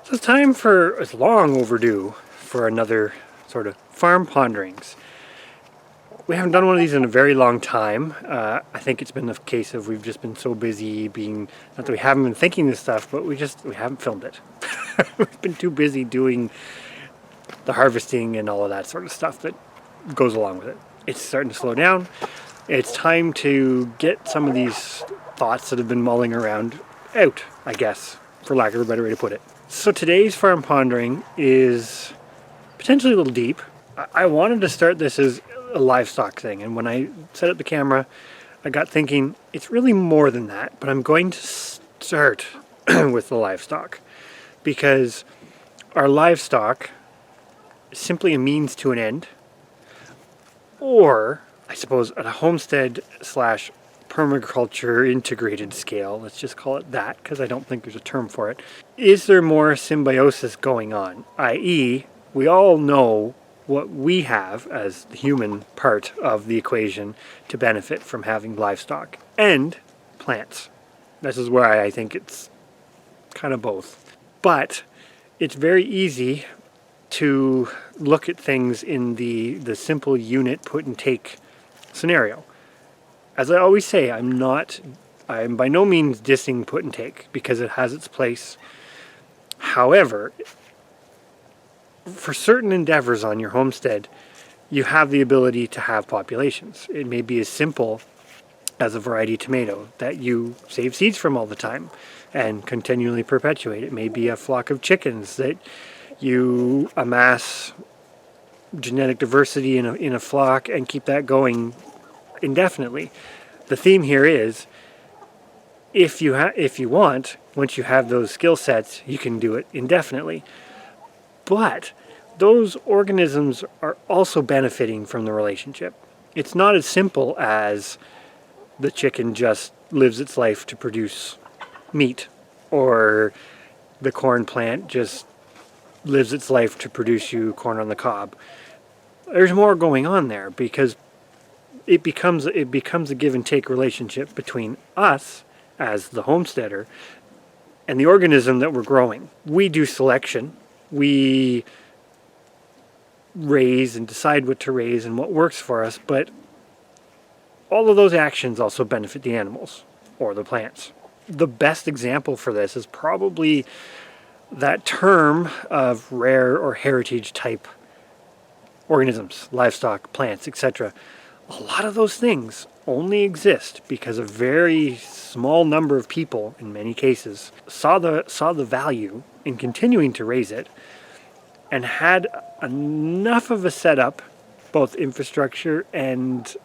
So it's time for, it's long overdue for another sort of farm ponderings. We haven't done one of these in a very long time. I think it's been the case of we've just been so busy being, not that we haven't been thinking this stuff, but we haven't filmed it. We've been too busy doing the harvesting and all of that sort of stuff that goes along with it. It's starting to slow down. It's time to get some of these thoughts that have been mulling around out, I guess, for lack of a better way to put it. So today's farm pondering is potentially a little deep. I wanted to start this as a livestock thing, and when I set up the camera, I got thinking it's really more than that, but I'm going to start with the livestock because our livestock is simply a means to an end, or I suppose at a homestead slash permaculture integrated scale, let's just call it that because I don't think there's a term for it. Is there more symbiosis going on? i.e., we all know what we have as the human part of the equation to benefit from having livestock and plants. This is where I think it's kind of both. But it's very easy to look at things in the simple unit put and take scenario. As I always say, I'm by no means dissing put and take because it has its place. However, for certain endeavors on your homestead, you have the ability to have populations. It may be as simple as a variety tomato that you save seeds from all the time and continually perpetuate. It may be a flock of chickens that you amass genetic diversity in a flock and keep that going indefinitely. The theme here is if you want, once you have those skill sets, you can do it indefinitely. But those organisms are also benefiting from the relationship. It's not as simple as the chicken just lives its life to produce meat, or the corn plant just lives its life to produce you corn on the cob. There's more going on there because it becomes a give and take relationship between us as the homesteader and the organism that we're growing. We do selection. We raise and decide what to raise and what works for us, but all of those actions also benefit the animals or the plants. The best example for this is probably that term of rare or heritage type organisms, livestock, plants, etc. A lot of those things only exist because a very small number of people, in many cases, saw the value in continuing to raise it and had enough of a setup, both infrastructure and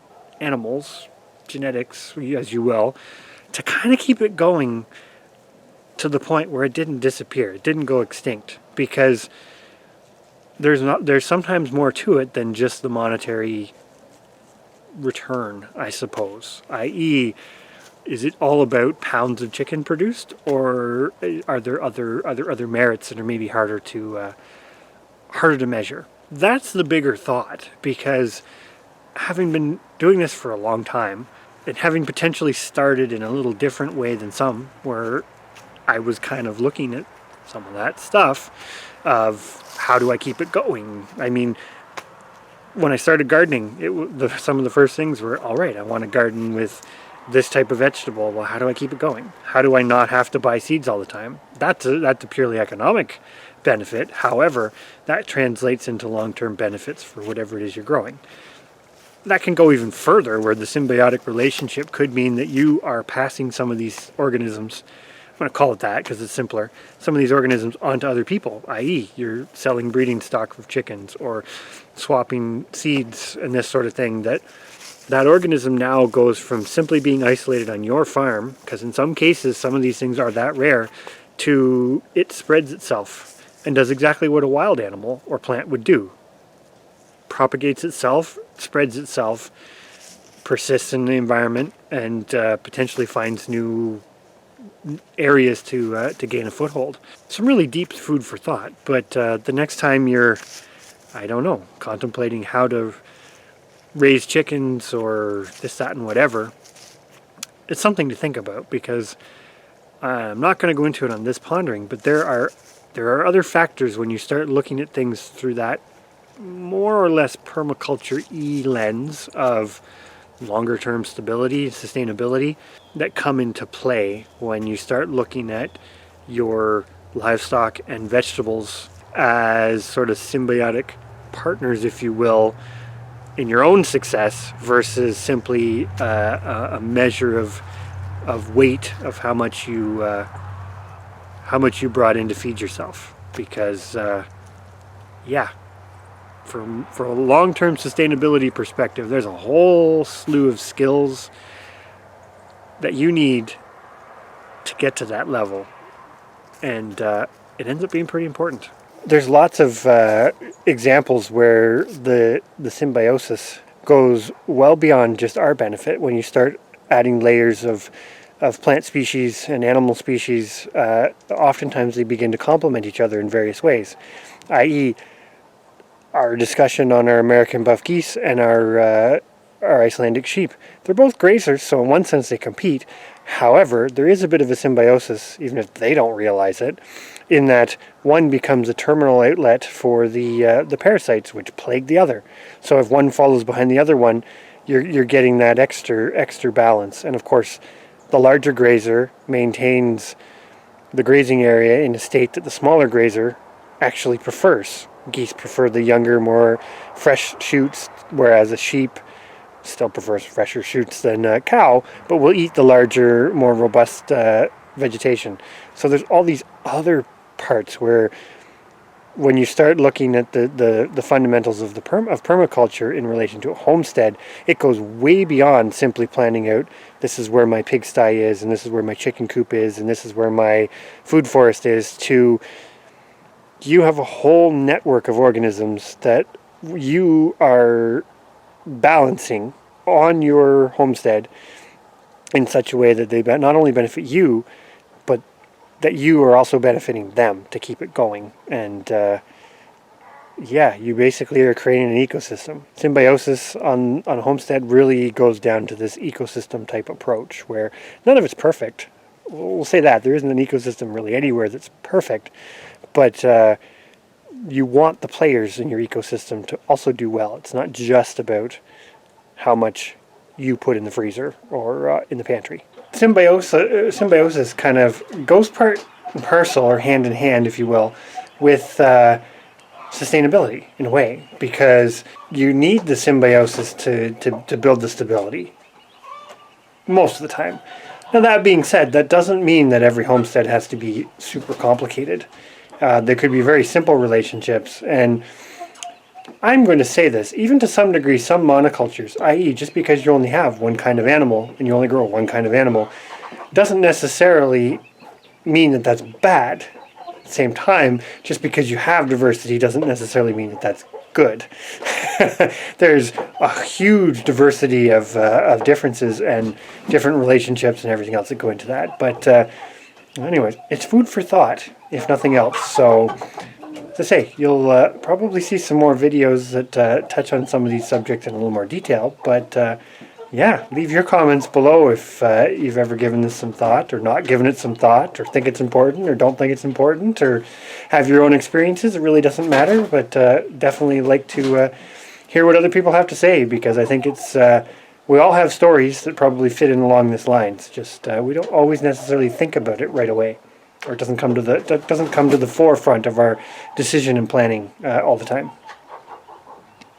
animals, genetics, as you will, to kind of keep it going to the point where it didn't disappear, it didn't go extinct, because there's sometimes more to it than just the monetary return, I suppose. i.e., is it all about pounds of chicken produced, or are there other merits that are maybe harder to measure? That's the bigger thought, because having been doing this for a long time and having potentially started in a little different way than some, where I was kind of looking at some of that stuff of how do I keep it going. I mean, when I started gardening, some of the first things were, all right, I want to garden with this type of vegetable. Well, how do I keep it going? How do I not have to buy seeds all the time? That's a purely economic benefit. However, that translates into long-term benefits for whatever it is you're growing. That can go even further, where the symbiotic relationship could mean that you are passing some of these organisms, I'm going to call it that because it's simpler, some of these organisms onto other people, i.e. you're selling breeding stock of chickens or swapping seeds and this sort of thing. That organism now goes from simply being isolated on your farm, because in some cases some of these things are that rare, to it spreads itself and does exactly what a wild animal or plant would do. Propagates itself, spreads itself, persists in the environment, and potentially finds new areas to gain a foothold. Some really deep food for thought, but the next time you're, I don't know, contemplating how to raise chickens or this, that, and whatever, it's something to think about, because I'm not going to go into it on this pondering, but there are there are other factors when you start looking at things through that more or less permaculture-y lens of longer term stability and sustainability that come into play when you start looking at your livestock and vegetables as sort of symbiotic partners, if you will, in your own success versus simply a measure of weight of how much you brought in to feed yourself. Because from a long-term sustainability perspective, there's a whole slew of skills that you need to get to that level, and it ends up being pretty important. There's lots of examples where the symbiosis goes well beyond just our benefit. When you start adding layers of plant species and animal species, oftentimes they begin to complement each other in various ways, i.e., our discussion on our American buff geese and our Icelandic sheep. They're both grazers, so in one sense they compete. However, there is a bit of a symbiosis, even if they don't realize it, in that one becomes a terminal outlet for the parasites which plague the other. So if one follows behind the other one, you're getting that extra balance. And of course, the larger grazer maintains the grazing area in a state that the smaller grazer actually prefers. Geese prefer the younger, more fresh shoots, whereas a sheep still prefers fresher shoots than a cow, but will eat the larger, more robust vegetation. So there's all these other parts where when you start looking at the fundamentals of permaculture in relation to a homestead, it goes way beyond simply planning out, this is where my pigsty is, and this is where my chicken coop is, and this is where my food forest is, to you have a whole network of organisms that you are balancing on your homestead in such a way that they not only benefit you, but that you are also benefiting them to keep it going. And you basically are creating an ecosystem. Symbiosis on a homestead really goes down to this ecosystem type approach where none of it's perfect. We'll say that. There isn't an ecosystem really anywhere that's perfect. But you want the players in your ecosystem to also do well. It's not just about how much you put in the freezer or in the pantry. Symbiosis kind of goes part and parcel, or hand in hand, if you will, with sustainability in a way, because you need the symbiosis to build the stability most of the time. Now, that being said, that doesn't mean that every homestead has to be super complicated. There could be very simple relationships, and I'm going to say this, even to some degree, some monocultures, i.e. just because you only have one kind of animal and you only grow one kind of animal, doesn't necessarily mean that that's bad. At the same time, just because you have diversity doesn't necessarily mean that that's good. There's a huge diversity of differences and different relationships and everything else that go into that. But anyways, it's food for thought, if nothing else. So, as I say, you'll probably see some more videos that touch on some of these subjects in a little more detail. But leave your comments below if you've ever given this some thought, or not given it some thought, or think it's important, or don't think it's important, or have your own experiences. It really doesn't matter, but definitely like to hear what other people have to say, because I think it's we all have stories that probably fit in along this lines. Just we don't always necessarily think about it right away, or it doesn't come to the forefront of our decision and planning all the time.